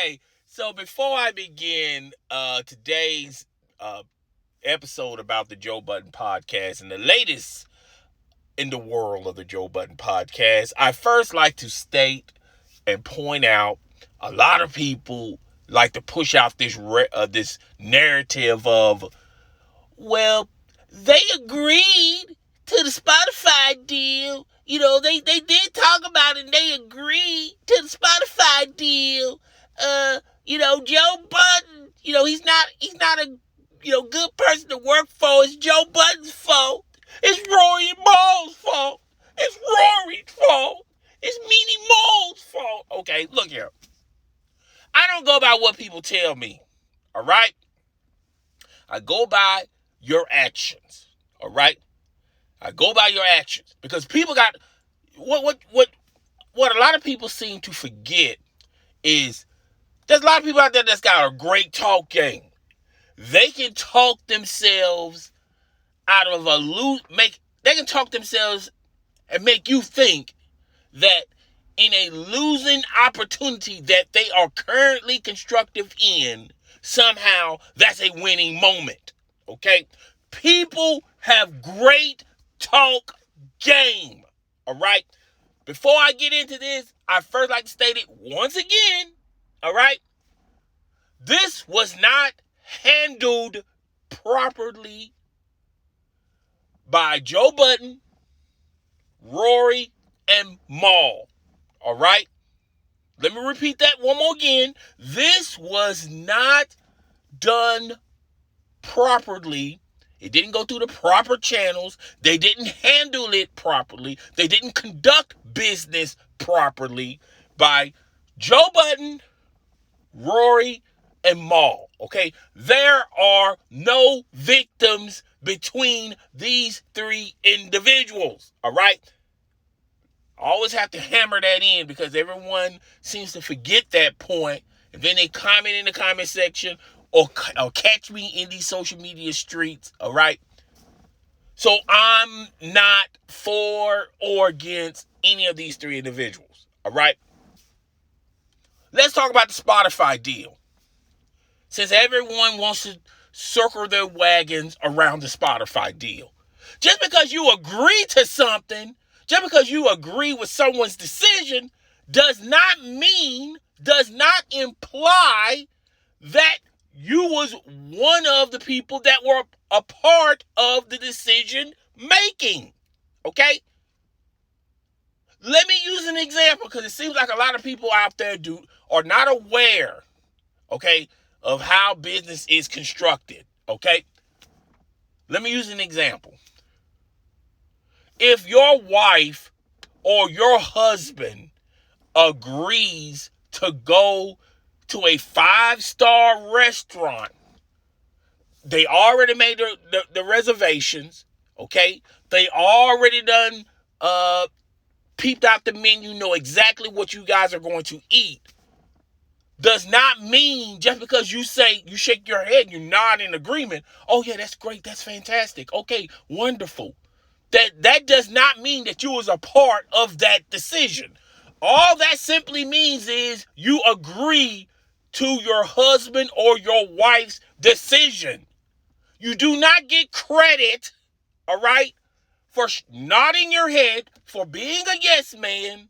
Okay, so before I begin today's episode about the Joe Budden Podcast and the latest in the world of the Joe Budden Podcast, I first like to state and point out a lot of people like to push out this narrative of, well, they agreed to the Spotify deal. You know, they did talk about it and they agreed to the Spotify deal. Joe Budden, he's not a, good person to work for. It's Joe Budden's fault. It's Rory and Mal's fault. It's Rory's fault. It's Meanie Mole's fault. Okay, look here. I don't go by what people tell me. All right? I go by your actions. All right? I go by your actions because people got what a lot of people seem to forget is there's a lot of people out there that's got a great talk game. They can talk themselves out of they can talk themselves and make you think that in a losing opportunity that they are currently constructive in, somehow that's a winning moment. Okay? People have great talk game. All right? Before I get into this, I first like to state it once again. All right? This was not handled properly by Joe Budden, Rory, and Mal. All right? Let me repeat that one more again. This was not done properly. It didn't go through the proper channels. They didn't handle it properly. They didn't conduct business properly by Joe Budden, Rory, and Mal. Okay? There are no victims between these three individuals. All right? I always have to hammer that in because everyone seems to forget that point. And then they comment in the comment section or catch me in these social media streets. All right? So I'm not for or against any of these three individuals. All right? Let's talk about the Spotify deal. Since everyone wants to circle their wagons around the Spotify deal. Just because you agree to something, just because you agree with someone's decision, does not imply that you was one of the people that were a part of the decision making. Okay? Let me use an example because it seems like a lot of people out there are not aware, okay, of how business is constructed. Okay? Let me use an example. If your wife or your husband agrees to go to a 5-star restaurant, they already made the reservations, okay? They already done peeped out the menu, know exactly what you guys are going to eat. Does not mean just because you shake your head, you nod in agreement. Oh yeah, that's great, that's fantastic. Okay, wonderful. That does not mean that you was a part of that decision. All that simply means is you agree to your husband or your wife's decision. You do not get credit, all right, for nodding your head, for being a yes man,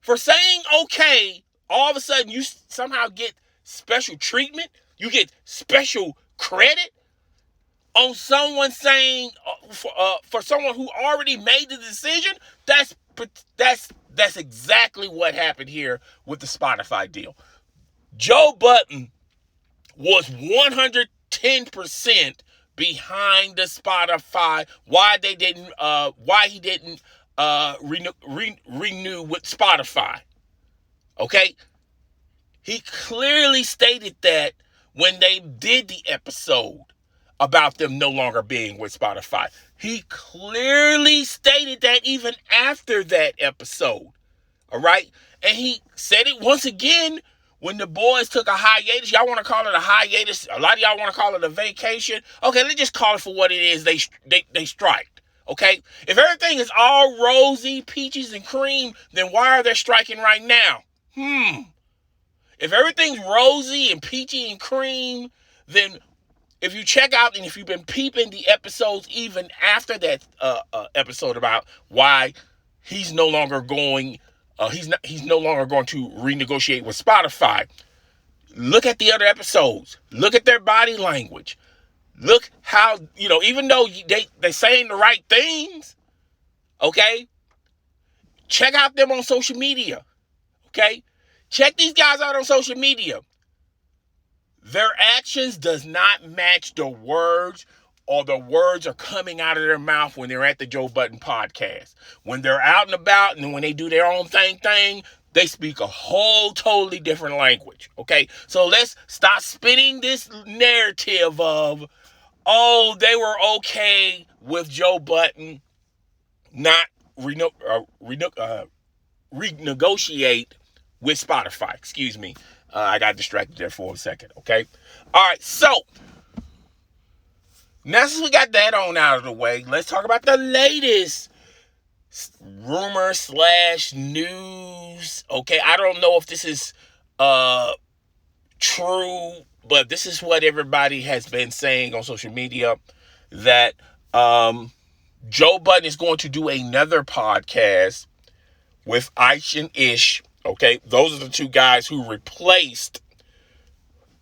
for saying okay. All of a sudden you somehow get special treatment. You get special credit on someone saying for someone who already made the decision. That's exactly what happened here with the Spotify deal. Joe Budden was 110% behind the Spotify. Why he didn't renew with Spotify. Okay? He clearly stated that when they did the episode about them no longer being with Spotify. He clearly stated that even after that episode. All right? And he said it once again when the boys took a hiatus. Y'all want to call it a hiatus? A lot of y'all want to call it a vacation. Okay, let's just call it for what it is. They striked. Okay? If everything is all rosy, peaches, and cream, then why are they striking right now? If everything's rosy and peachy and cream, then if you check out and if you've been peeping the episodes even after that episode about why he's no longer going, he's no longer going to renegotiate with Spotify. Look at the other episodes. Look at their body language. Look how, even though they're saying the right things, okay? Check out them on social media, okay? Check these guys out on social media. Their actions does not match the words, or the words are coming out of their mouth when they're at the Joe Budden podcast. When they're out and about and when they do their own thing, they speak a whole totally different language, okay? So let's stop spinning this narrative of, oh, they were okay with Joe Budden not renegotiate with Spotify. Excuse me. I got distracted there for a second, okay? All right, so now since we got that on out of the way, let's talk about the latest rumor / news, okay? I don't know if this is true, but this is what everybody has been saying on social media, that Joe Budden is going to do another podcast with Ice and Ish. Okay, those are the two guys who replaced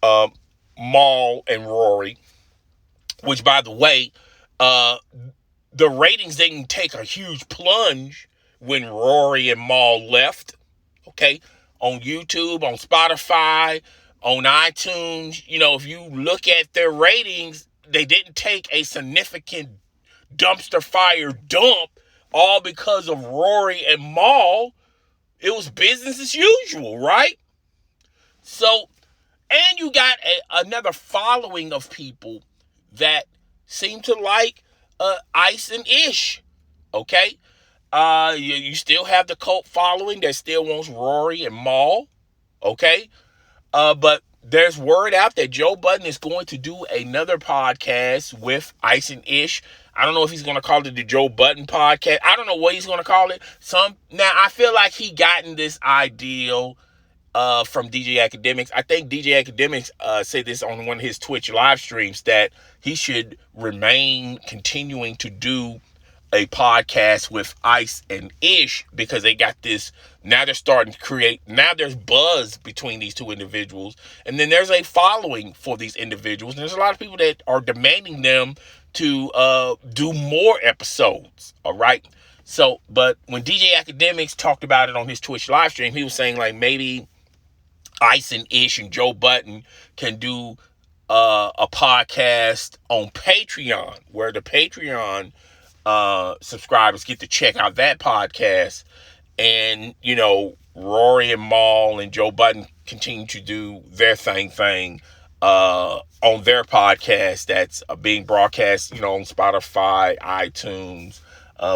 Mal and Rory, which, by the way, the ratings didn't take a huge plunge when Rory and Mal left, okay, on YouTube, on Spotify, on iTunes. If you look at their ratings, they didn't take a significant dumpster fire dump all because of Rory and Mal. It was business as usual, right? So, and you got another following of people that seem to like Ice and Ish, okay? You still have the cult following that still wants Rory and Mal, okay? But there's word out that Joe Budden is going to do another podcast with Ice and Ish. I don't know if he's going to call it the Joe Budden Podcast. I don't know what he's going to call it. Now, I feel like he gotten this ideal from DJ Academics. I think DJ Academics said this on one of his Twitch live streams, that he should remain continuing to do a podcast with Ice and Ish, because they got this, now they're starting to create, now there's buzz between these two individuals, and then there's a following for these individuals, and there's a lot of people that are demanding them to do more episodes, all right? So, but when DJ Academics talked about it on his Twitch live stream, he was saying like maybe Ice and Ish and Joe Budden can do a podcast on Patreon, where the Patreon subscribers get to check out that podcast, and Rory and Mal and Joe Budden continue to do their thing on their podcast that's being broadcast on Spotify, iTunes,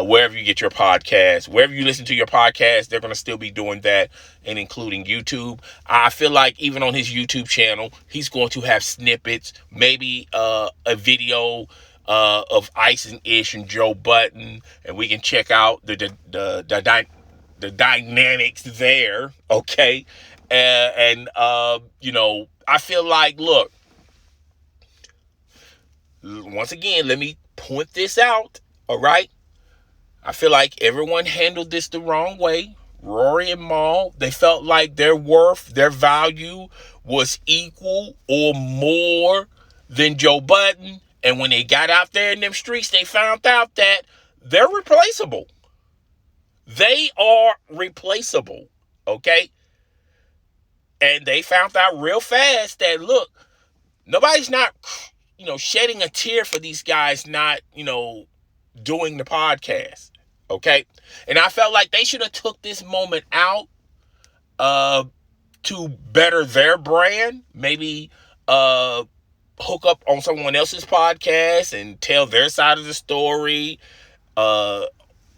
wherever you get your podcast, wherever you listen to your podcast, they're going to still be doing that, and including YouTube. I feel like even on his YouTube channel, he's going to have snippets, maybe a video of Ice and Ish and Joe Budden, and we can check out the dynamics there, okay? And I feel like, look, once again, let me point this out, all right? I feel like everyone handled this the wrong way. Rory and Mal, they felt like their worth, their value was equal or more than Joe Budden. And when they got out there in them streets, they found out that they're replaceable. They are replaceable, okay? And they found out real fast that, look, nobody's not, shedding a tear for these guys not, doing the podcast, okay? And I felt like they should have took this moment out to better their brand, maybe hook up on someone else's podcast and tell their side of the story, or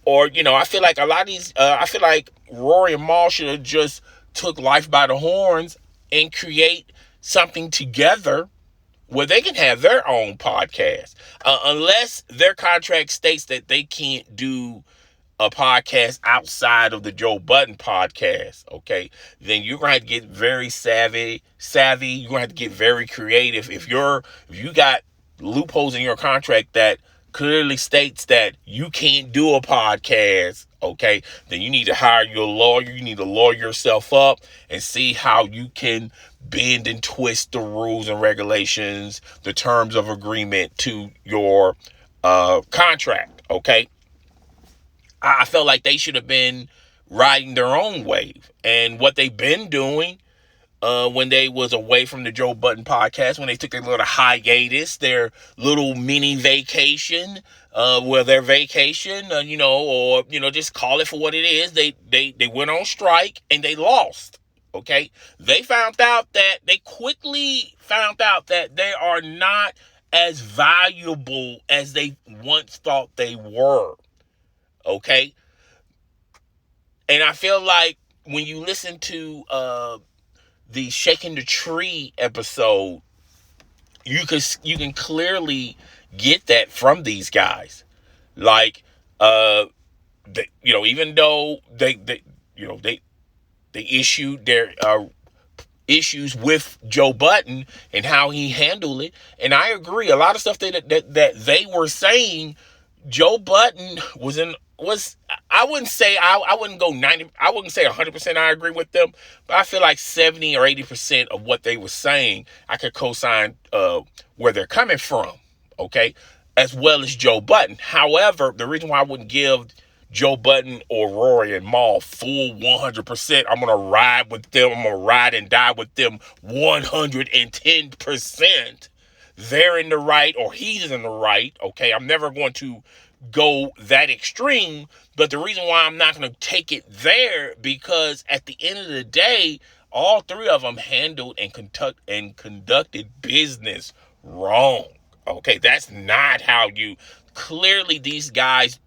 I feel like a lot of these, I feel like Rory and Mal should have just took life by the horns and create something together where they can have their own podcast, unless their contract states that they can't do a podcast outside of the Joe Budden podcast, okay, then you're gonna have to get very savvy. You're gonna have to get very creative. If you got loopholes in your contract that clearly states that you can't do a podcast, okay, then you need to hire your lawyer. You need to lawyer yourself up and see how you can bend and twist the rules and regulations, the terms of agreement to your contract, okay? I felt like they should have been riding their own wave. And what they've been doing when they was away from the Joe Budden podcast, when they took their little hiatus, their little mini vacation, their vacation, or just call it for what it is. They went on strike and they lost. Okay, they quickly found out that they are not as valuable as they once thought they were. Okay, and I feel like when you listen to the Shaking the Tree episode, you can clearly get that from these guys. Like, even though they issued their issues with Joe Budden and how he handled it, and I agree, a lot of stuff that they were saying, Joe Budden I wouldn't say I wouldn't go 90, I wouldn't say 100% I agree with them, but I feel like 70 or 80% of what they were saying, I could co-sign where they're coming from, okay, as well as Joe Budden. However, the reason why I wouldn't give Joe Budden or Rory and Mal full 100%, I'm going to ride with them, I'm going to ride and die with them 110%. They're in the right or he's in the right, okay? I'm never going to go that extreme, but the reason why I'm not going to take it there, because at the end of the day, all three of them handled and conducted business wrong. Okay, that's not how you, clearly these guys,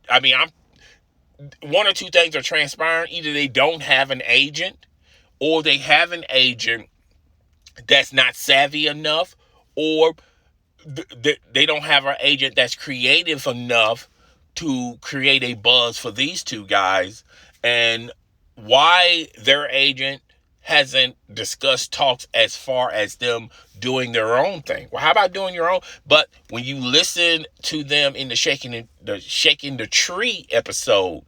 one or two things are transpiring. Either they don't have an agent, or they have an agent that's not savvy enough, or they don't have an agent that's creative enough to create a buzz for these two guys, and why their agent hasn't discussed talks as far as them doing their own thing. Well, how about doing your own? But when you listen to them in the Shaking the Tree episode,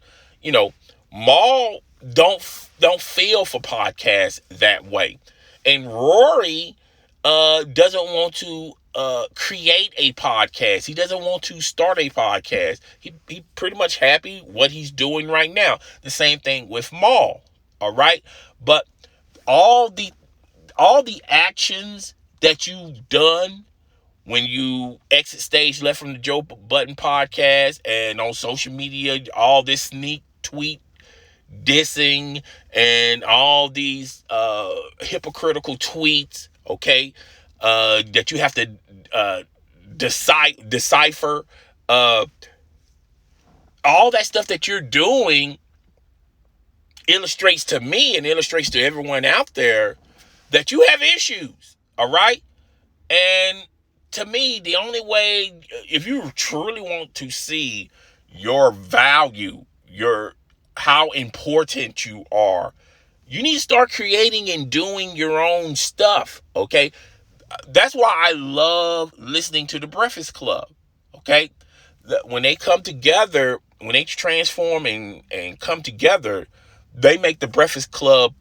Mal don't feel for podcasts that way, and Rory doesn't want to create a podcast. He doesn't want to start a podcast. He pretty much happy what he's doing right now. The same thing with Mal. All right. But all the actions that you've done when you exit stage left from the Joe Budden podcast and on social media, all this sneak tweet dissing and all these hypocritical tweets, okay, that you have to decipher, all that stuff that you're doing illustrates to me and illustrates to everyone out there that you have issues, all right? And to me, the only way, if you truly want to see your value, how important you are, you need to start creating and doing your own stuff, okay? That's why I love listening to the Breakfast Club, okay? When they come together, when they transform and come together, they make the Breakfast Club,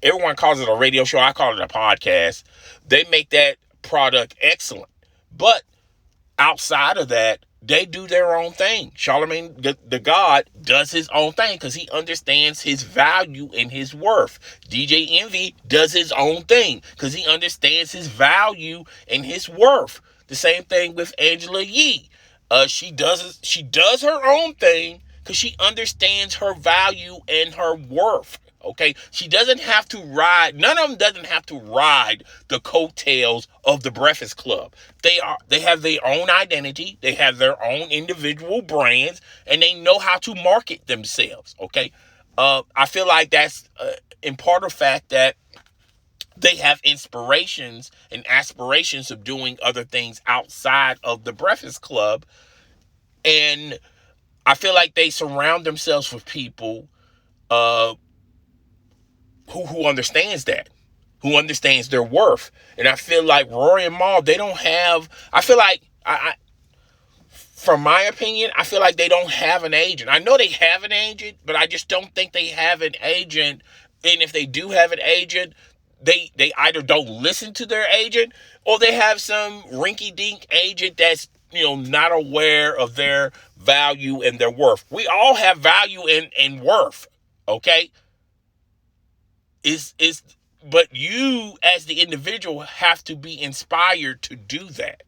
everyone calls it a radio show, I call it a podcast. They make that product excellent. But outside of that, they do their own thing. Charlemagne, the God, does his own thing because he understands his value and his worth. DJ Envy does his own thing because he understands his value and his worth. The same thing with Angela Yee. She does her own thing because she understands her value and her worth. Okay, she doesn't have to ride. None of them doesn't have to ride the coattails of the Breakfast Club. They have their own identity. They have their own individual brands, and they know how to market themselves. Okay, I feel like that's in part of the fact that they have inspirations and aspirations of doing other things outside of the Breakfast Club, and I feel like they surround themselves with people uh, who understands that, who understands their worth. And I feel like Rory and Mal, they don't have, I feel like, from my opinion, I feel like they don't have an agent. I know they have an agent, but I just don't think they have an agent. And if they do have an agent, they either don't listen to their agent, or they have some rinky-dink agent that's, not aware of their value and their worth. We all have value and worth, okay? But you as the individual have to be inspired to do that.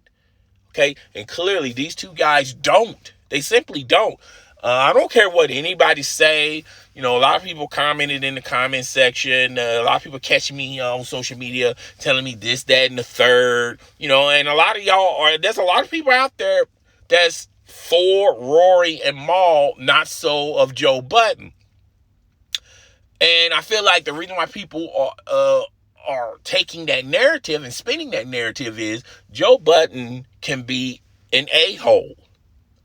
Okay, and clearly these two guys don't. They simply don't. I don't care what anybody say. A lot of people commented in the comment section. A lot of people catch me on social media telling me this, that, and the third. And a lot of y'all there's a lot of people out there that's for Rory and Mal, not so of Joe Budden. And I feel like the reason why people are taking that narrative and spinning that narrative is Joe Budden can be an a-hole,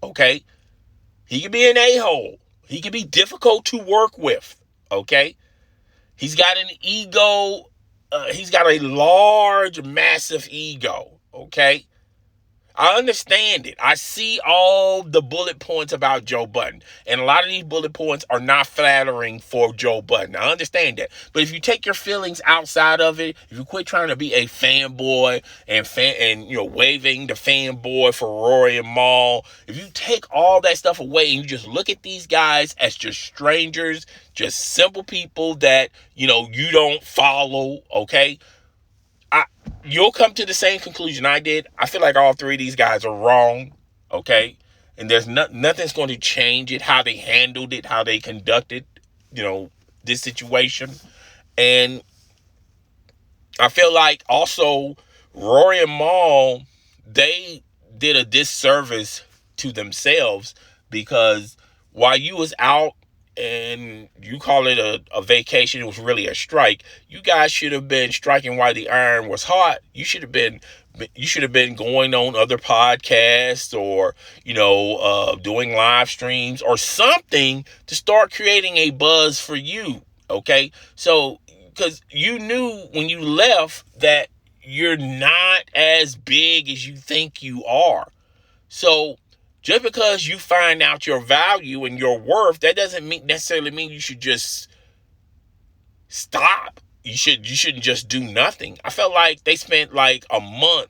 okay? He can be an a-hole. He can be difficult to work with, okay? He's got an ego. He's got a large, massive ego, okay? I understand it. I see all the bullet points about Joe Budden. And a lot of these bullet points are not flattering for Joe Budden. I understand that. But if you take your feelings outside of it, if you quit trying to be a fanboy and waving the fanboy for Rory and Mal, if you take all that stuff away and you just look at these guys as just strangers, just simple people that, you don't follow, okay? You'll come to the same conclusion I did. I feel like all three of these guys are wrong, okay? And there's nothing's going to change it, how they handled it, how they conducted, this situation. And I feel like also Rory and Mal, they did a disservice to themselves, because while you was out and you call it a vacation, it was really a strike. You guys should have been striking while the iron was hot. You should have been going on other podcasts or, doing live streams or something to start creating a buzz for you, okay? So, because you knew when you left that you're not as big as you think you are. So, just because you find out your value and your worth, that doesn't necessarily mean you should just stop. You shouldn't just do nothing. I felt like they spent like a month,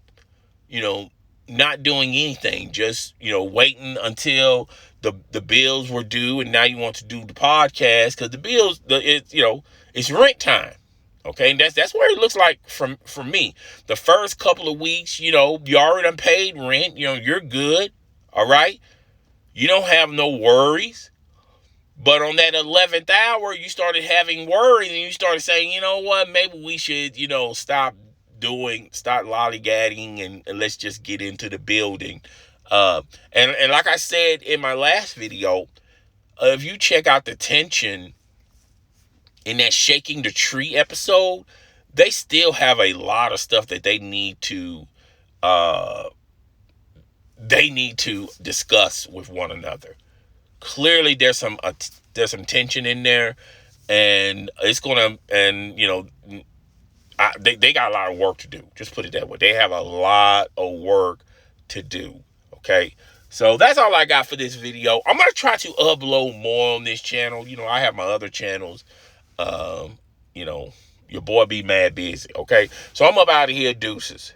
not doing anything, just, waiting until the bills were due, and now you want to do the podcast because the bills, it's rent time. Okay, and that's where it looks like for me. The first couple of weeks, you already done paid rent, you're good. All right? You don't have no worries. But on that 11th hour, you started having worries, and you started saying, you know what, maybe we should, start lollygagging and let's just get into the building. And like I said in my last video, if you check out the tension in that Shaking the Tree episode, they still have a lot of stuff that they need to discuss with one another. Clearly, there's some tension in there, and it's gonna, and they got a lot of work to do. Just put it that way. They have a lot of work to do. Okay, so that's all I got for this video. I'm gonna try to upload more on this channel. I have my other channels. Your boy be mad busy. Okay, so I'm up out of here. Deuces.